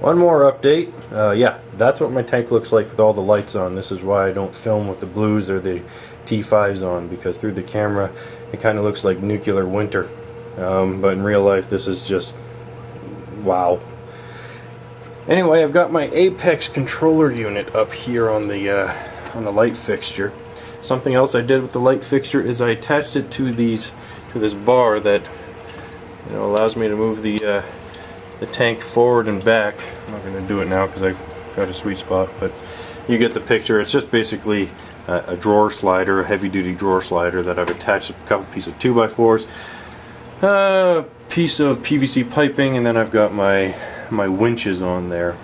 One more update. Yeah, that's what my tank looks like with all the lights on. This is why I don't film with the blues or the T5s on, because through the camera it kind of looks like nuclear winter. But in real life this is just wow. Anyway, I've got my Apex controller unit up here on the light fixture. Something else I did with the light fixture is I attached it to this bar that allows me to move the tank forward and back. I'm not going to do it now because I've got a sweet spot, but you get the picture. It's just basically a drawer slider, a heavy-duty drawer slider that I've attached a couple pieces of 2x4s, a piece of PVC piping, and then I've got my winches on there.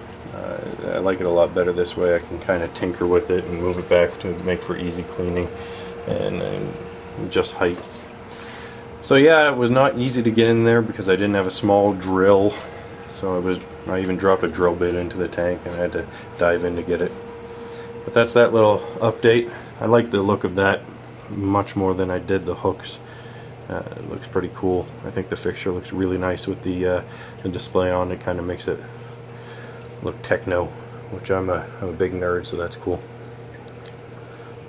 I like it a lot better this way. I can kind of tinker with it and move it back to make for easy cleaning and just heights. So yeah, it was not easy to get in there because I didn't have a small drill. So I even dropped a drill bit into the tank and I had to dive in to get it. But that's that little update. I like the look of that much more than I did the hooks. It looks pretty cool. I think the fixture looks really nice with the display on it. Kind of makes it look techno, which I'm a big nerd, so that's cool.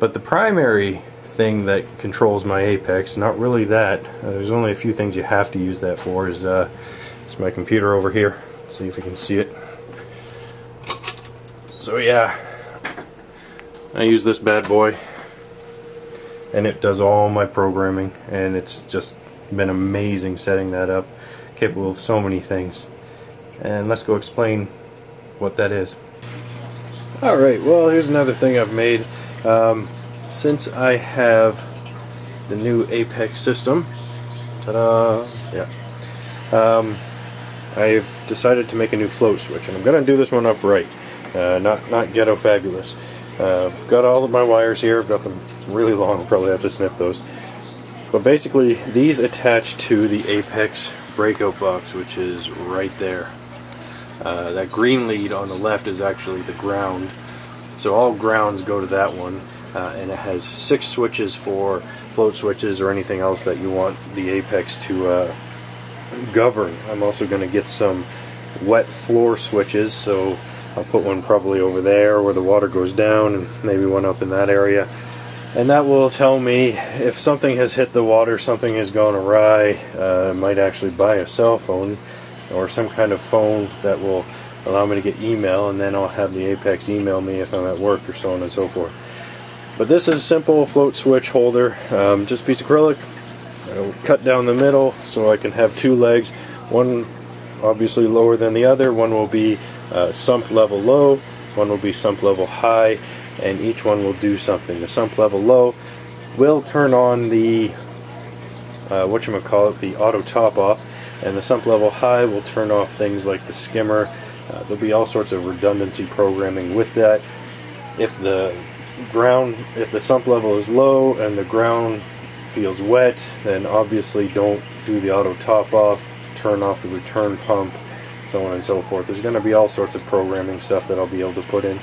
But the primary thing that controls my Apex, not really that. There's only a few things you have to use that for. Is my computer over here. See if you can see it. So yeah, I use this bad boy, and it does all my programming, and it's just been amazing setting that up. Capable of so many things. And let's go explain what that is. Alright, well, here's another thing I've made. Since I have the new Apex system, ta-da, yeah, I've decided to make a new float switch, and I'm going to do this one upright, not ghetto fabulous. I've got all of my wires here. I've got them really long. I'll probably have to snip those. But basically, these attach to the Apex breakout box, which is right there. That green lead on the left is actually the ground. So all grounds go to that one. And it has 6 switches for float switches or anything else that you want the Apex to govern. I'm also going to get some wet floor switches, so I'll put one probably over there where the water goes down, and maybe one up in that area. And that will tell me if something has hit the water, something has gone awry. I might actually buy a cell phone or some kind of phone that will allow me to get email, and then I'll have the Apex email me if I'm at work or so on and so forth. But this is a simple float switch holder, just a piece of acrylic. I'll cut down the middle so I can have 2 legs, one obviously lower than the other. One will be sump level low, one will be sump level high, and each one will do something. The sump level low will turn on the the auto top off, and the sump level high will turn off things like the skimmer. There'll be all sorts of redundancy programming with that. If the sump level is low and the ground feels wet, then obviously don't do the auto top off, turn off the return pump, so on and so forth. There's going to be all sorts of programming stuff that I'll be able to put in.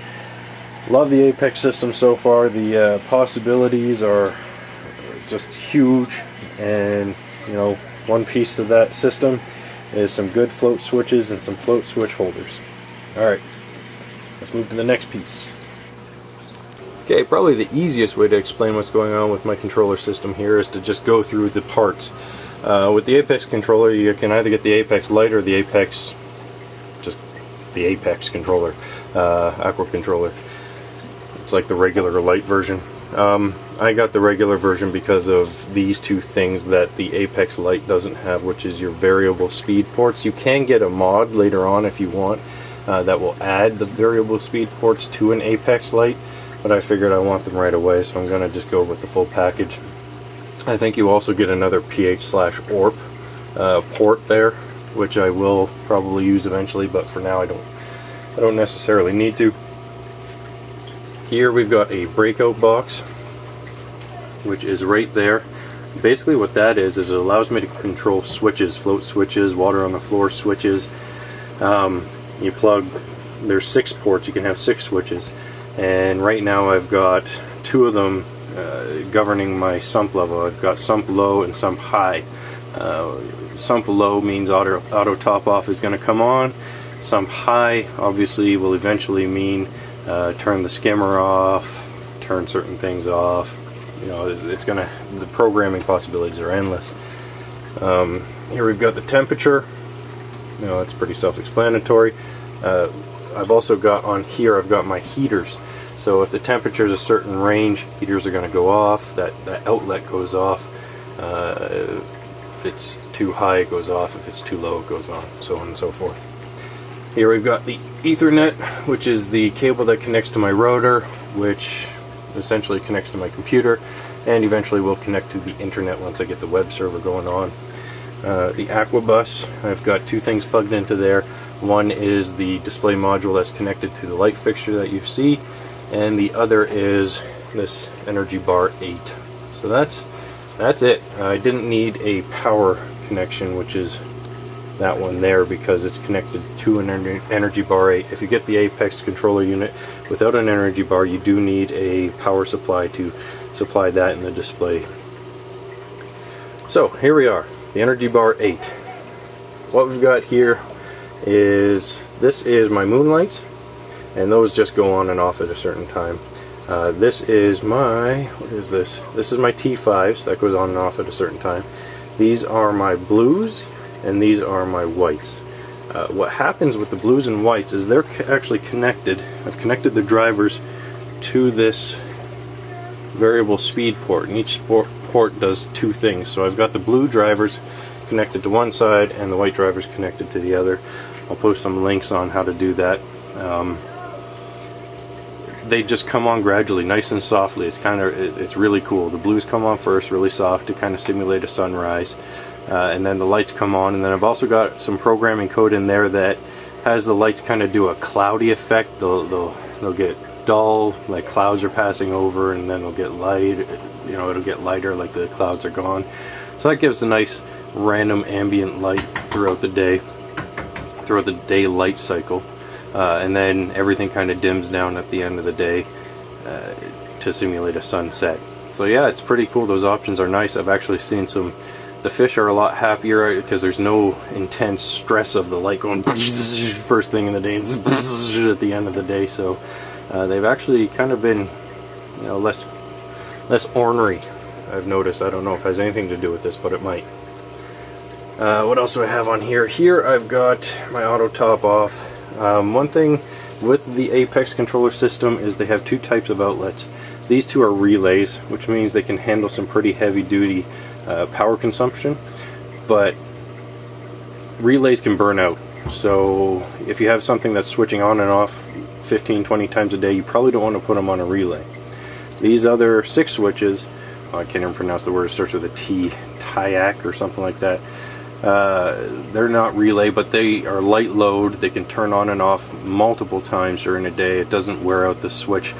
Love the Apex system so far. The possibilities are just huge, and one piece of that system is some good float switches and some float switch holders. Alright, let's move to the next piece. Okay, probably the easiest way to explain what's going on with my controller system here is to just go through the parts. With the Apex controller, you can either get the Apex Lite or the Apex, just the Apex controller, Aquacontroller. It's like the regular Lite version. I got the regular version because of these 2 things that the Apex Lite doesn't have, which is your variable speed ports. You can get a mod later on if you want that will add the variable speed ports to an Apex Lite. But I figured I want them right away, so I'm going to just go with the full package. I think you also get another pH/ORP port there, which I will probably use eventually, but for now I don't necessarily need to. Here we've got a breakout box, which is right there. Basically what that is it allows me to control switches, float switches, water on the floor switches. You plug, there's 6 ports, you can have 6 switches. And right now I've got 2 of them governing my sump level. I've got sump low and sump high. Sump low means auto top off is going to come on. Sump high obviously will eventually mean turn the skimmer off, turn certain things off. You know, it's gonna, the programming possibilities are endless. Here we've got the temperature. You know, it's pretty self-explanatory. I've also got on here, I've got my heaters. So if the temperature is a certain range, heaters are going to go off. That outlet goes off. If it's too high, it goes off. If it's too low, it goes on. So on and so forth. Here we've got the Ethernet, which is the cable that connects to my router, which essentially connects to my computer, and eventually will connect to the internet once I get the web server going on. The Aquabus, I've got two things plugged into there. One is the display module that's connected to the light fixture that you see, and the other is this Energy Bar 8. So that's it. I didn't need a power connection, which is that one there, because it's connected to an Energy Bar 8. If you get the Apex controller unit without an Energy Bar, you do need a power supply to supply that in the display. So here we are. The Energy Bar 8. What we've got here is, this is my moonlights, and those just go on and off at a certain time. This is my, what is this? This is my T5s, that goes on and off at a certain time. These are my blues, and these are my whites. What happens with the blues and whites is they're actually connected. I've connected the drivers to this variable speed port, and each port does two things. So I've got the blue drivers connected to one side and the white drivers connected to the other. I'll post some links on how to do that. They just come on gradually, nice and softly. It's really cool. The blues come on first, really soft, to kind of simulate a sunrise, and then the lights come on. And then I've also got some programming code in there that has the lights kind of do a cloudy effect. They'll get dull, like clouds are passing over, and then they'll get light. You know, it'll get lighter, like the clouds are gone. So that gives a nice random ambient light throughout the day light cycle, and then everything kind of dims down at the end of the day to simulate a sunset. So yeah, it's pretty cool. Those options are nice. I've actually seen the fish are a lot happier because there's no intense stress of the light going first thing in the day and at the end of the day. So they've actually kind of been, you know, less ornery, I've noticed. I don't know if it has anything to do with this, but it might. What else do I have on here? Here I've got my auto top off. One thing with the Apex controller system is they have two types of outlets. These two are relays, which means they can handle some pretty heavy duty power consumption, but relays can burn out. So if you have something that's switching on and off 15-20 times a day, you probably don't want to put them on a relay. These other 6 switches, I can't even pronounce the word, it starts with a T, TIAC or something like that. They're not relay, but they are light load. They can turn on and off multiple times during a day. It doesn't wear out the switch.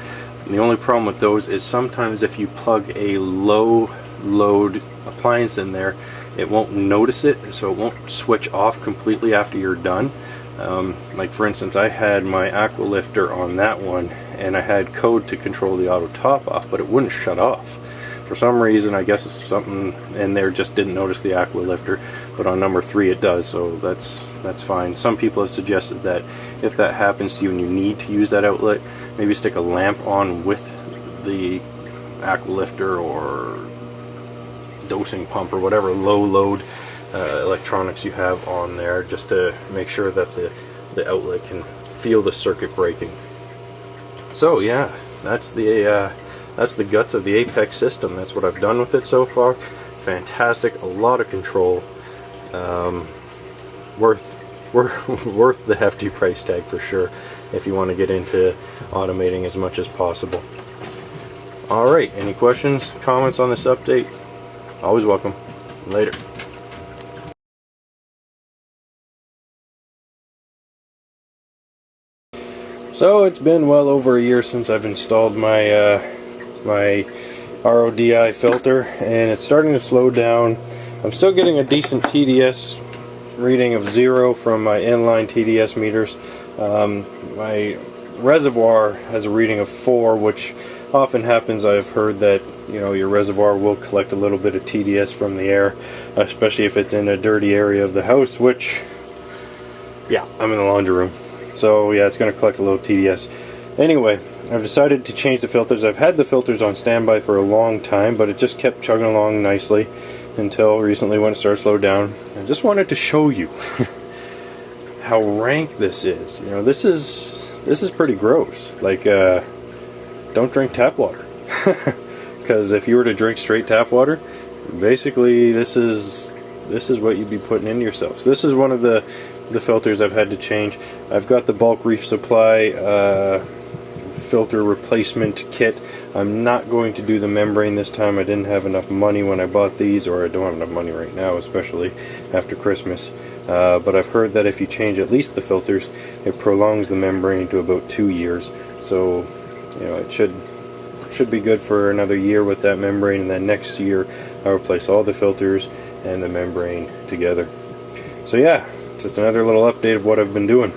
And the only problem with those is sometimes if you plug a low load appliance in there, it won't notice it, so it won't switch off completely after you're done. Like for instance, I had my aqua lifter on that one, and I had code to control the auto top off, but it wouldn't shut off. For some reason, I guess it's something in there just didn't notice the aqua lifter, but on number 3 it does, so that's fine. Some people have suggested that if that happens to you and you need to use that outlet, maybe stick a lamp on with the aqua lifter or dosing pump or whatever low load electronics you have on there, just to make sure that the outlet can feel the circuit breaking. So yeah, that's the guts of the Apex system. That's what I've done with it so far. Fantastic, a lot of control. Worth the hefty price tag for sure, if you want to get into automating as much as possible. Alright, any questions, comments on this update? Always welcome. Later. So it's been well over a year since I've installed my my RODI filter, and it's starting to slow down. I'm still getting a decent TDS reading of 0 from my inline TDS meters. My reservoir has a reading of 4, which often happens. I've heard that, you know, your reservoir will collect a little bit of TDS from the air, especially if it's in a dirty area of the house, which Yeah, I'm in the laundry room. So yeah, it's going to collect a little TDS. Anyway, I've decided to change the filters. I've had the filters on standby for a long time, but it just kept chugging along nicely until recently when it started to slow down. I just wanted to show you how rank this is. You know, this is pretty gross. Like, don't drink tap water. Because if you were to drink straight tap water, basically this is what you'd be putting into yourself. So this is one of the filters I've had to change. I've got the bulk reef supply filter replacement kit. I'm not going to do the membrane this time. I didn't have enough money when I bought these, or I don't have enough money right now, especially after Christmas. But I've heard that if you change at least the filters, it prolongs the membrane to about 2 years. So, you know, it should be good for another year with that membrane, and then next year I'll replace all the filters and the membrane together. So yeah, just another little update of what I've been doing.